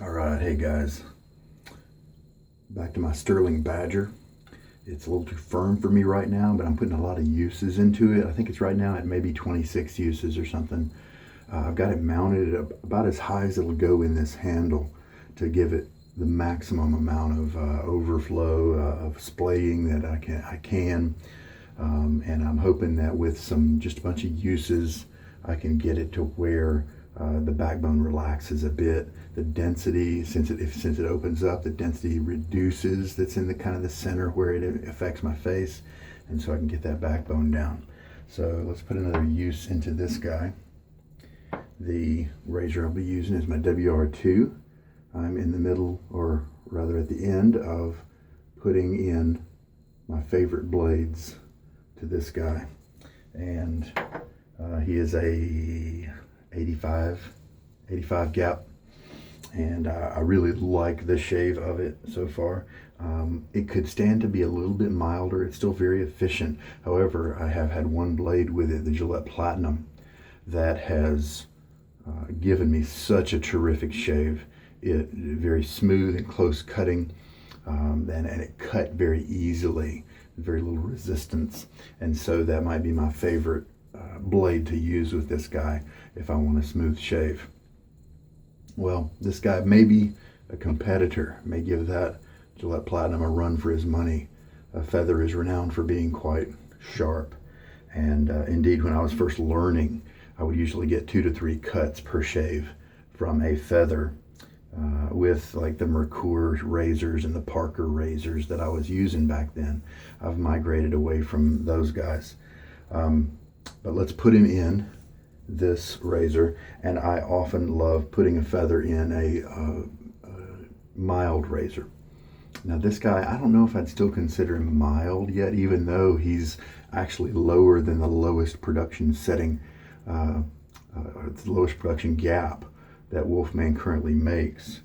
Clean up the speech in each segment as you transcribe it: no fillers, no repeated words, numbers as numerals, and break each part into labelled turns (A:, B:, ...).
A: All right, hey guys, back to my Stirling Badger. It's a little too firm for me right now, but I'm putting a lot of uses into it. I think it's right now at maybe 26 uses or something. I've got it mounted at about as high as it'll go in this handle to give it the maximum amount of overflow of splaying that I can. And I'm hoping that with just a bunch of uses, I can get it to where the backbone relaxes a bit. The density, since it opens up, the density reduces. That's in the kind of the center where it affects my face, and so I can get that backbone down. So let's put another use into this guy. The razor I'll be using is my WR2. I'm in the middle, or rather at the end, of putting in my favorite blades to this guy, and he is a 85 gap, and I really like the shave of it so far. It could stand to be a little bit milder. It's still very efficient. However, I have had one blade with it, the Gillette Platinum, that has given me such a terrific shave. It very smooth and close cutting, and it cut very easily, very little resistance, and so that might be my favorite blade to use with this guy if I want a smooth shave. Well, this guy may be a competitor, may give that Gillette Platinum a run for his money. A feather is renowned for being quite sharp, and indeed when I was first learning, I would usually get 2 to 3 cuts per shave from a feather with like the Merkur razors and the Parker razors that I was using back then. I've migrated away from those guys. But let's put him in this razor, and I often love putting a feather in a mild razor. Now this guy, I don't know if I'd still consider him mild yet, even though he's actually lower than the lowest production setting, the lowest production gap that Wolfman currently makes.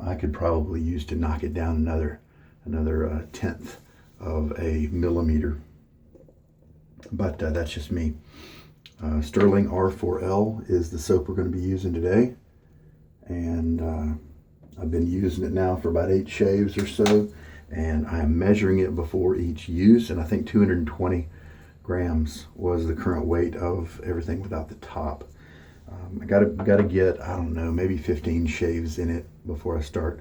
A: I could probably use to knock it down another 1/10 of a millimeter, but that's just me. Stirling R4L is the soap we're going to be using today, and I've been using it now for about 8 shaves or so, and I'm measuring it before each use, and I think 220 grams was the current weight of everything without the top. I gotta get, I don't know, maybe 15 shaves in it before I start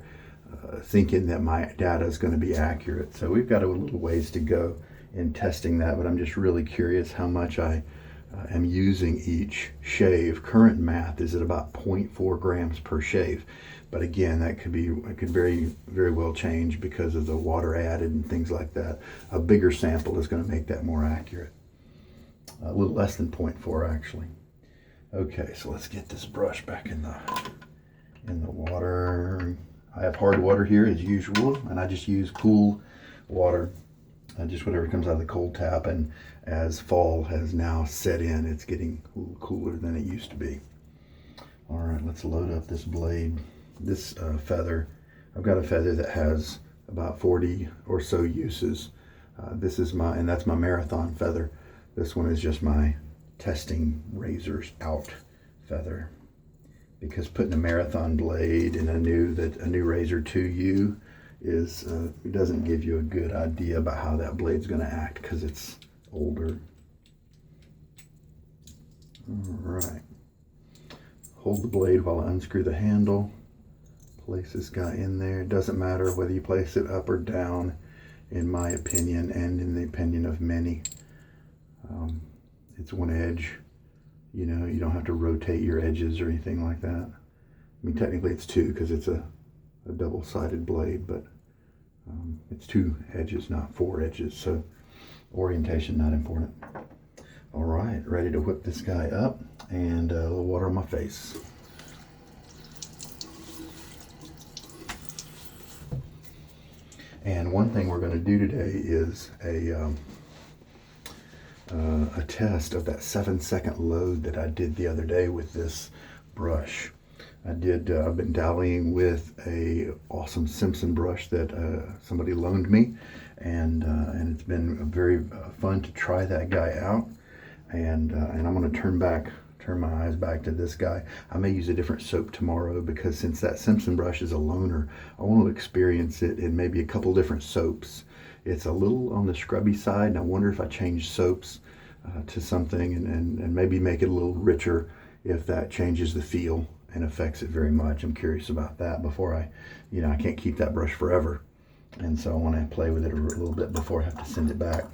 A: thinking that my data is going to be accurate. So we've got a little ways to go in testing that, but I'm just really curious how much I am using each shave. Current math is at about 0.4 grams per shave, but again, it could very well change because of the water added and things like that. A bigger sample is going to make that more accurate. A little less than 0.4 actually. Okay, so let's get this brush back in the water. I have hard water here as usual, and I just use cool water, just whatever comes out of the cold tap. And as fall has now set in, it's getting a little cooler than it used to be. All right, let's load up this blade. This feather, I've got a feather that has about 40 or so uses. This is and that's my marathon feather. This one is just my testing razors out feather, because putting a marathon blade in a new razor to you is it doesn't give you a good idea about how that blade's going to act because it's older. All right, hold the blade while I unscrew the handle. Place this guy in there. It doesn't matter whether you place it up or down, in my opinion and in the opinion of many. It's one edge, you know, you don't have to rotate your edges or anything like that. I mean, technically it's 2 because it's a double-sided blade, but it's 2 edges, not 4 edges, so orientation not important. All right, ready to whip this guy up, and a little water on my face. And one thing we're going to do today is a test of that 7-second load that I did the other day with this brush. I've been dallying with a awesome Simpson brush that somebody loaned me, and it's been very fun to try that guy out. And I'm going to turn turn my eyes back to this guy. I may use a different soap tomorrow because since that Simpson brush is a loner, I want to experience it in maybe a couple different soaps. It's a little on the scrubby side, and I wonder if I change soaps to something and maybe make it a little richer, if that changes the feel and affects it very much. I'm curious about that before I can't keep that brush forever. And so I want to play with it a little bit before I have to send it back.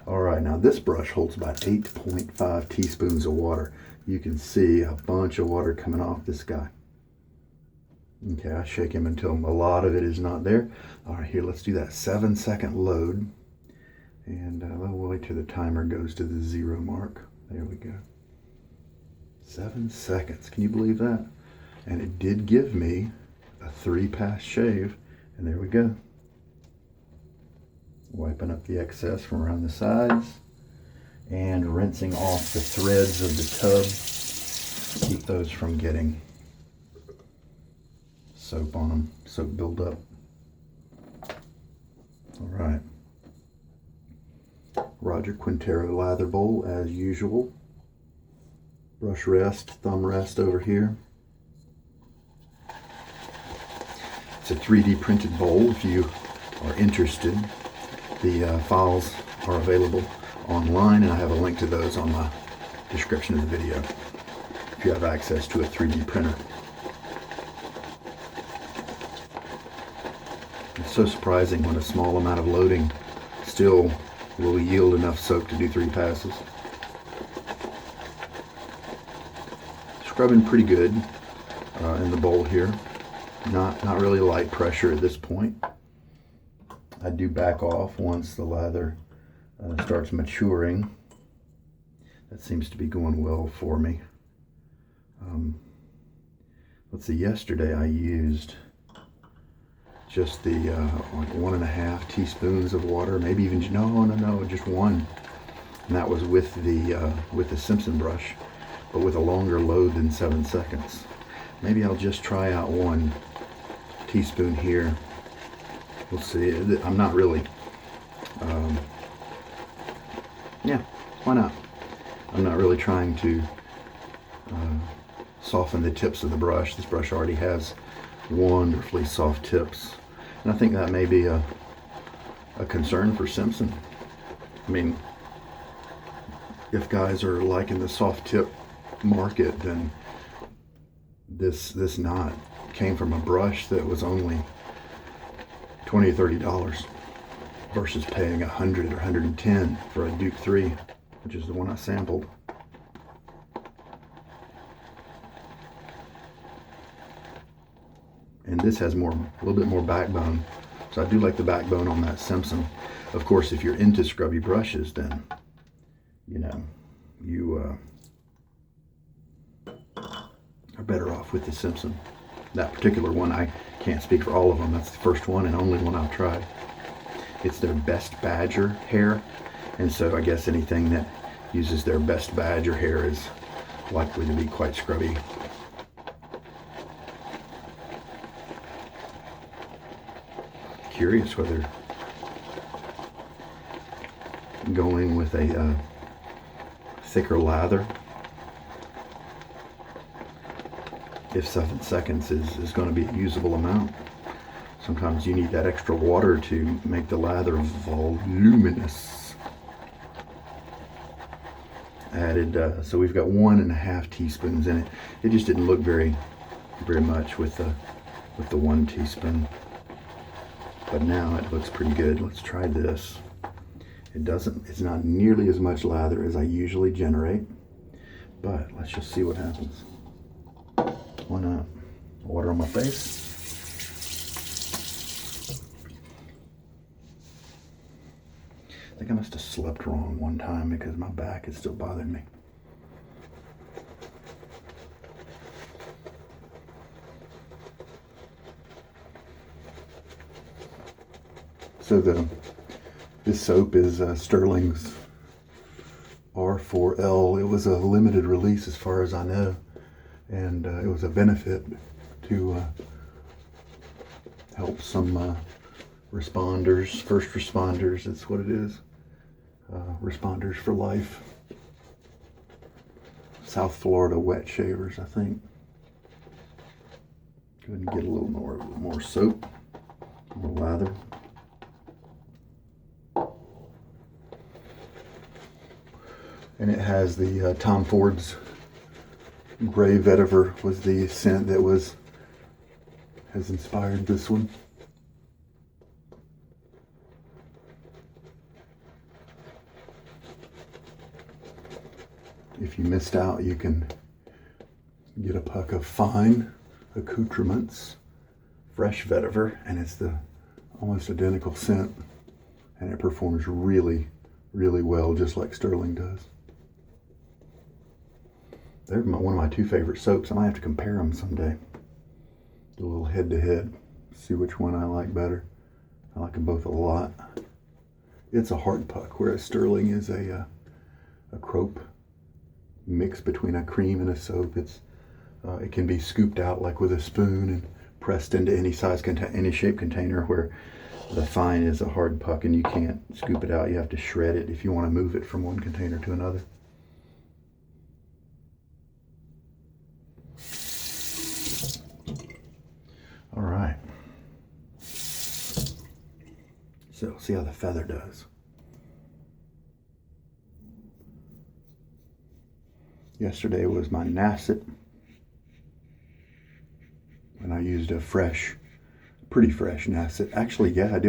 A: All right, now this brush holds about 8.5 teaspoons of water. You can see a bunch of water coming off this guy. Okay, I shake him until a lot of it is not there. All right, here, let's do that 7-second load. And we'll wait till the timer goes to the 0 mark. There we go. 7 seconds, can you believe that? And it did give me a 3-pass shave, and there we go. Wiping up the excess from around the sides and rinsing off the threads of the tub. Keep those from getting soap on them, soap buildup. All right. Roger Quintero lather bowl as usual. Brush rest, thumb rest over here. It's a 3D printed bowl if you are interested. The files are available online, and I have a link to those on the description of the video if you have access to a 3D printer. It's so surprising when a small amount of loading still will yield enough soap to do 3 passes. Scrubbing pretty good in the bowl here. Not really light pressure at this point. I do back off once the lather starts maturing. That seems to be going well for me. Let's see, yesterday I used just the like 1.5 teaspoons of water, maybe even, no, just 1. And that was with the Simpson brush, but with a longer load than 7 seconds. Maybe I'll just try out 1 teaspoon here. We'll see. I'm not really, yeah, why not? I'm not really trying to soften the tips of the brush. This brush already has wonderfully soft tips. And I think that may be a concern for Simpson. I mean, if guys are liking the soft tip market, then this knot came from a brush that was only $20 or $30 versus paying $100 or $110 for a Duke 3, which is the one I sampled. And this has a little bit more backbone, so I do like the backbone on that Simpson. Of course, if you're into scrubby brushes, then you are better off with the Simpson. That particular one, I can't speak for all of them. That's the first one and only one I've tried. It's their best badger hair, and so I guess anything that uses their best badger hair is likely to be quite scrubby. Curious whether going with a thicker lather, if 7 seconds is going to be a usable amount. Sometimes you need that extra water to make the lather voluminous. Added, so we've got 1.5 teaspoons in it. It just didn't look very much with the 1 teaspoon. But now it looks pretty good. Let's try this. It's not nearly as much lather as I usually generate, but let's just see what happens. Why not? Water on my face. I think I must have slept wrong one time because my back is still bothering me. So this soap is Stirling's R4L. It was a limited release as far as I know, and it was a benefit to help some responders, first responders. That's what it is. Responders for life. South Florida wet shavers, I think. Go ahead and get a little more soap, more lather. And it has the Tom Ford's Gray Vetiver was the scent that has inspired this one. If you missed out, you can get a puck of fine accoutrements, fresh vetiver, and it's the almost identical scent, and it performs really, really well, just like Stirling does. They're one of my two favorite soaps. I might have to compare them someday. Do a little head-to-head, see which one I like better. I like them both a lot. It's a hard puck, whereas Stirling is a crope mix between a cream and a soap. It can be scooped out like with a spoon and pressed into any size, any shape container, where the fine is a hard puck and you can't scoop it out. You have to shred it if you want to move it from one container to another. All right. So see how the feather does. Yesterday was my Nasset, and I used a pretty fresh Nasset. Actually, yeah, it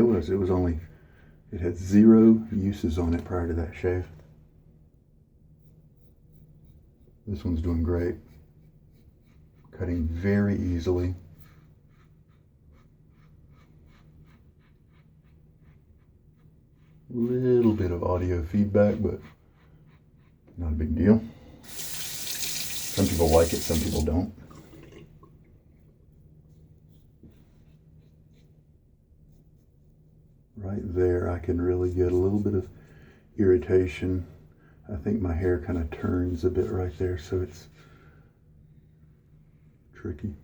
A: had 0 uses on it prior to that shave. This one's doing great. Cutting very easily. Little bit of audio feedback, but not a big deal. Some people like it, some people don't. Right there, I can really get a little bit of irritation. I think my hair kind of turns a bit right there, so it's tricky.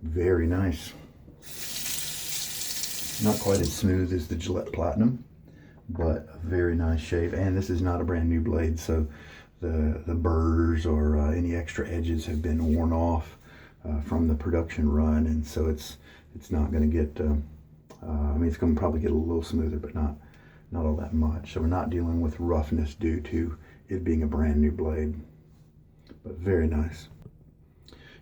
A: Very nice. Not quite as smooth as the Gillette Platinum, but a very nice shave. And this is not a brand new blade, so the burrs or any extra edges have been worn off from the production run, and so it's not going to get. I mean, it's going to probably get a little smoother, but not all that much. So we're not dealing with roughness due to it being a brand new blade, but very nice.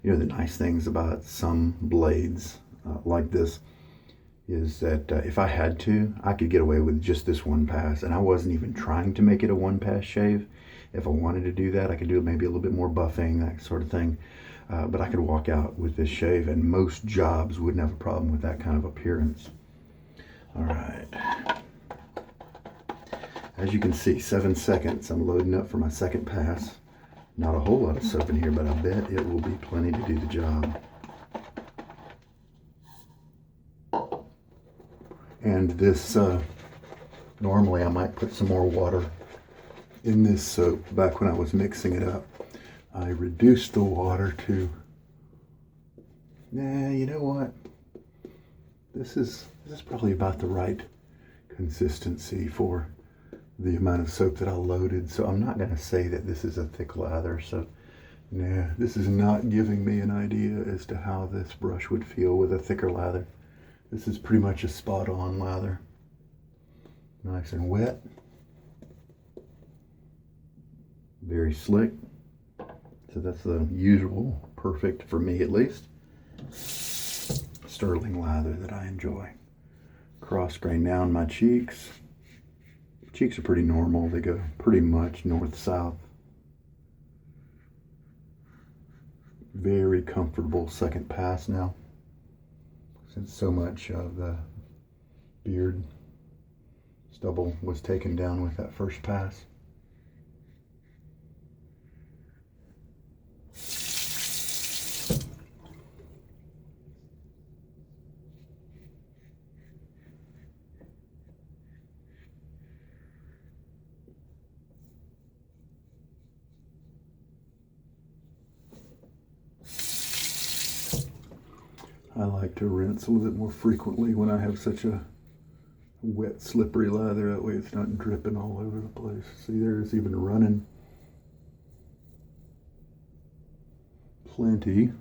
A: You know, the nice things about some blades like this is that if I had to, I could get away with just this one pass, and I wasn't even trying to make it a one pass shave. If I wanted to do that, I could do maybe a little bit more buffing, that sort of thing. But I could walk out with this shave, and most jobs wouldn't have a problem with that kind of appearance. All right. As you can see, 7 seconds. I'm loading up for my second pass. Not a whole lot of soap in here, but I bet it will be plenty to do the job. And this, normally I might put some more water in this soap. Back when I was mixing it up, I reduced the water to, you know what? This is probably about the right consistency for the amount of soap that I loaded. So I'm not going to say that this is a thick lather. So this is not giving me an idea as to how this brush would feel with a thicker lather. This is pretty much a spot on lather. Nice and wet. Very slick. So that's the usual, perfect for me at least, Stirling lather that I enjoy. Cross grain down my cheeks. Cheeks are pretty normal. They go pretty much north-south. Very comfortable second pass now, since so much of the beard stubble was taken down with that first pass. I like to rinse a little bit more frequently when I have such a wet, slippery lather. That way it's not dripping all over the place. See there, it's even running. Plenty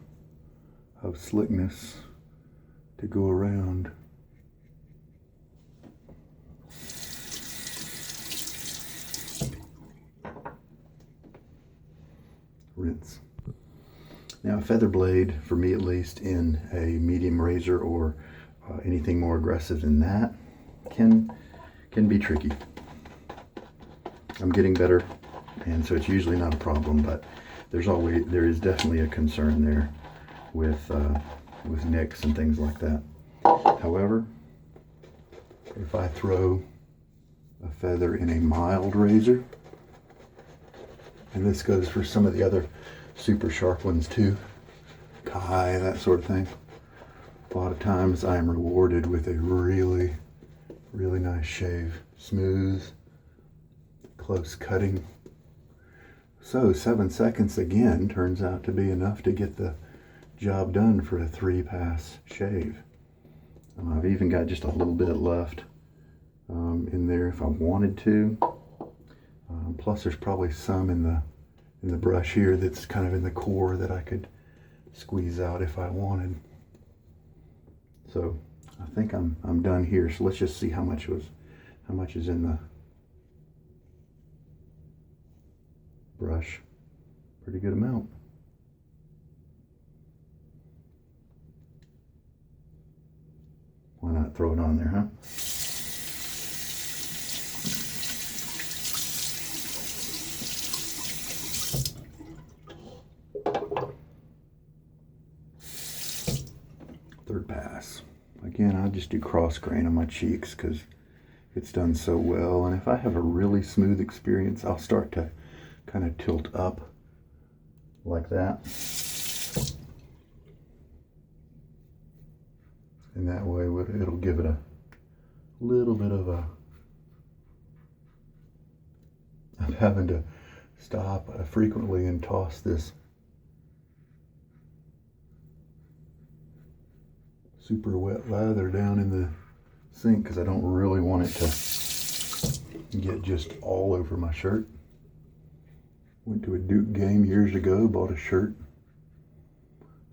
A: of slickness to go around. Rinse. Now a feather blade, for me at least, in a medium razor or anything more aggressive than that can be tricky. I'm getting better, and so it's usually not a problem, but there is definitely a concern there with nicks and things like that. However, if I throw a feather in a mild razor, and this goes for some of the other super sharp ones too, Kai, that sort of thing, a lot of times I am rewarded with a really, really nice shave. Smooth, close cutting. So 7 seconds again turns out to be enough to get the job done for a 3-pass shave. I've even got just a little bit left in there if I wanted to. Plus there's probably some in the brush here that's kind of in the core that I could squeeze out if I wanted. So I think I'm done here. So let's just see how much is in the brush. Pretty good amount. Why not throw it on there, huh? Third pass. Again, I just do cross grain on my cheeks because it's done so well. And if I have a really smooth experience, I'll start to kind of tilt up like that. And that way it'll give it a little bit of a... I'm having to stop frequently and toss this super wet lather down in the sink because I don't really want it to get just all over my shirt. Went to a Duke game years ago, bought a shirt.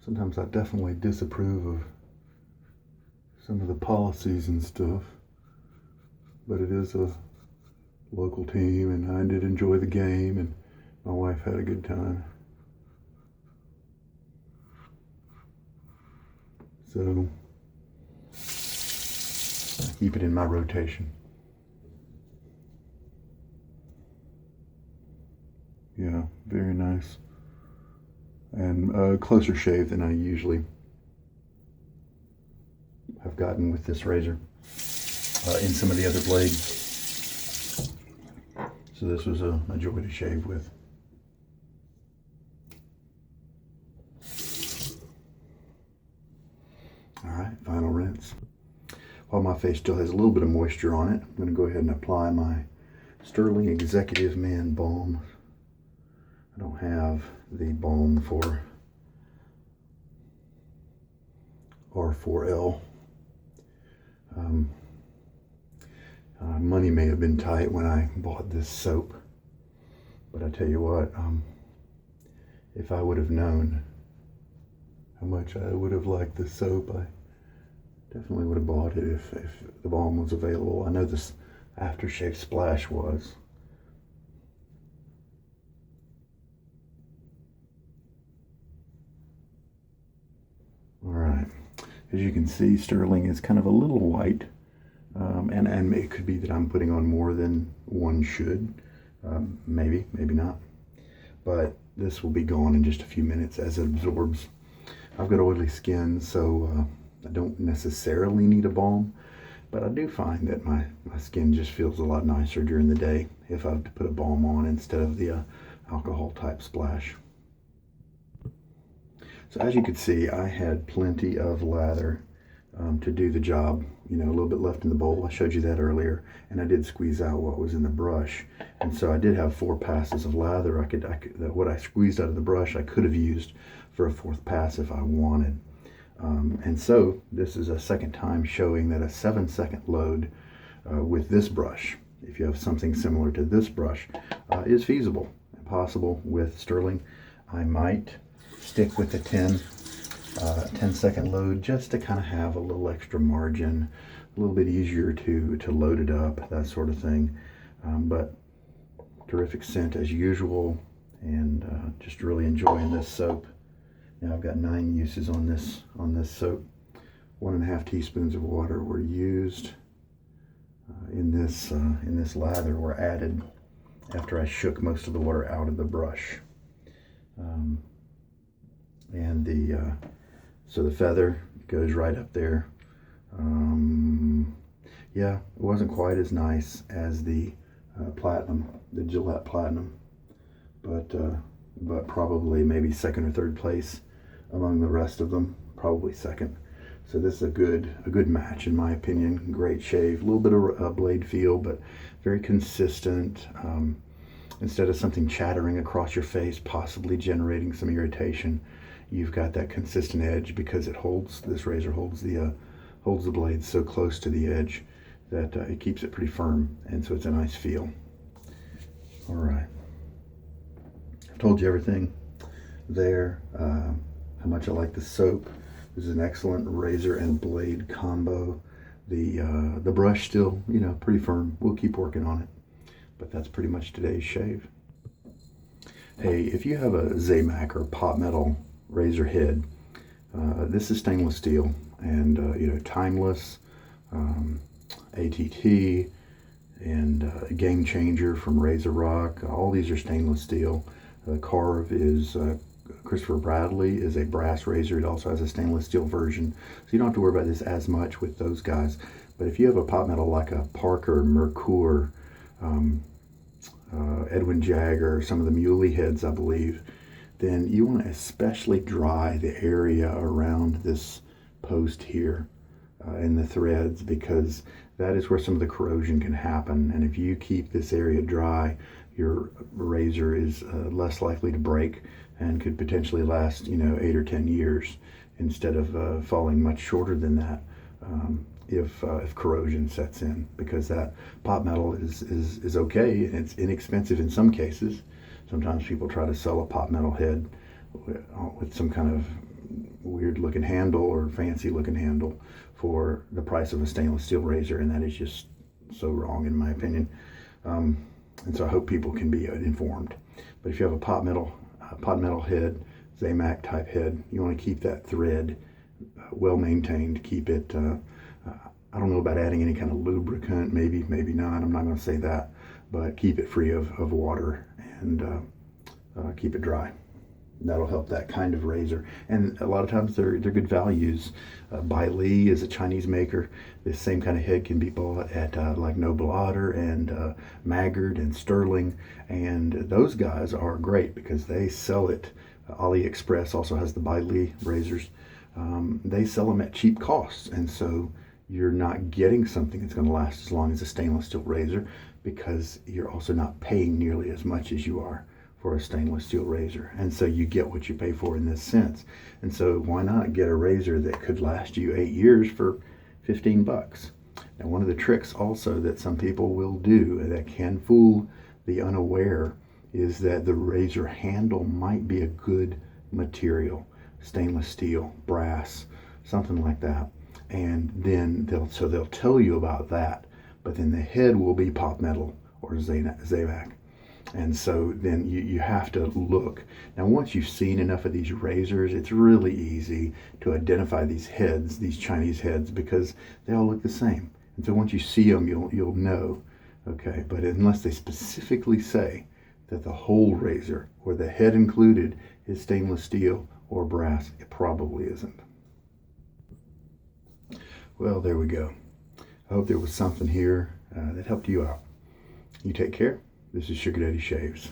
A: Sometimes I definitely disapprove of some of the policies and stuff, but it is a local team and I did enjoy the game and my wife had a good time. So I keep it in my rotation. Yeah, very nice. And closer shave than I usually have gotten with this razor in some of the other blades. So this was a joy to shave with. All right, final rinse. While my face still has a little bit of moisture on it, I'm going to go ahead and apply my Stirling Executive Man Balm. I don't have the Balm for R4L. Money may have been tight when I bought this soap, but I tell you what, if I would have known how much I would have liked this soap, I definitely would have bought it if the Balm was available. I know this aftershave splash was. All right, as you can see, Stirling is kind of a little white, and it could be that I'm putting on more than one should, maybe not, but this will be gone in just a few minutes as it absorbs. I've got oily skin, so I don't necessarily need a balm, but I do find that my skin just feels a lot nicer during the day if I have to put a balm on instead of the alcohol type splash. So as you can see, I had plenty of lather to do the job. You know, a little bit left in the bowl. I showed you that earlier, and I did squeeze out what was in the brush. And so I did have 4 passes of lather. What I squeezed out of the brush, I could have used for a 4th pass if I wanted. And so this is a second time showing that a 7-second load with this brush. If you have something similar to this brush, is feasible and possible with Stirling. I might stick with the 10-second load just to kind of have a little extra margin, a little bit easier to load it up, that sort of thing. But terrific scent as usual, and just really enjoying this soap. Now I've got 9 uses on this soap. 1.5 teaspoons of water were used in this lather, were added after I shook most of the water out of the brush. And so the feather goes right up there. Yeah, it wasn't quite as nice as the Platinum, the Gillette Platinum, but probably maybe second or third place among the rest of them. Probably second. So this is a good match in my opinion. Great shave, a little bit of a blade feel, but very consistent. Instead of something chattering across your face, possibly generating some irritation, you've got that consistent edge because this razor holds the blade so close to the edge that it keeps it pretty firm, and so it's a nice feel. All right, I've told you everything there. How much I like the soap. This is an excellent razor and blade combo. The brush still, pretty firm. We'll keep working on it. But that's pretty much today's shave. Hey, if you have a Zamac or pot metal razor head, this is stainless steel and timeless, ATT, and Game Changer from Razor Rock. All these are stainless steel. Carve is Christopher Bradley is a brass razor. It also has a stainless steel version, so you don't have to worry about this as much with those guys. But if you have a pot metal like a Parker, Merkur, Edwin Jagger, some of the Muley heads, I believe, then you want to especially dry the area around this post here in the threads, because that is where some of the corrosion can happen. And if you keep this area dry, your razor is less likely to break and could potentially last 8 or 10 years instead of falling much shorter than that if corrosion sets in, because that pot metal is okay and it's inexpensive in some cases. Sometimes people try to sell a pot metal head with some kind of weird looking handle or fancy looking handle for the price of a stainless steel razor, and that is just so wrong in my opinion. And so I hope people can be informed. But if you have a pot metal head, Zamac type head, you want to keep that thread well maintained. Keep it, I don't know about adding any kind of lubricant, maybe not, I'm not going to say that, but keep it free of water and keep it dry. That'll help that kind of razor. And a lot of times they're good values. Bai Li is a Chinese maker. This same kind of head can be bought at like Noble Otter and Maggard and Stirling, and those guys are great because they sell it. AliExpress also has the Bai Li razors. They sell them at cheap costs, and so you're not getting something that's going to last as long as a stainless steel razor, because you're also not paying nearly as much as you are for a stainless steel razor. And so you get what you pay for in this sense. And so why not get a razor that could last you 8 years for $15? Now, one of the tricks also that some people will do that can fool the unaware is that the razor handle might be a good material, stainless steel, brass, something like that. And then they'll tell you about that, but then the head will be pot metal or Zamac. And so then you have to look. Now, once you've seen enough of these razors, it's really easy to identify these heads, these Chinese heads, because they all look the same. And so once you see them, you'll know, okay? But unless they specifically say that the whole razor, or the head included, is stainless steel or brass, it probably isn't. Well, there we go. I hope there was something here that helped you out. You take care. This is Sugar Daddy Shaves.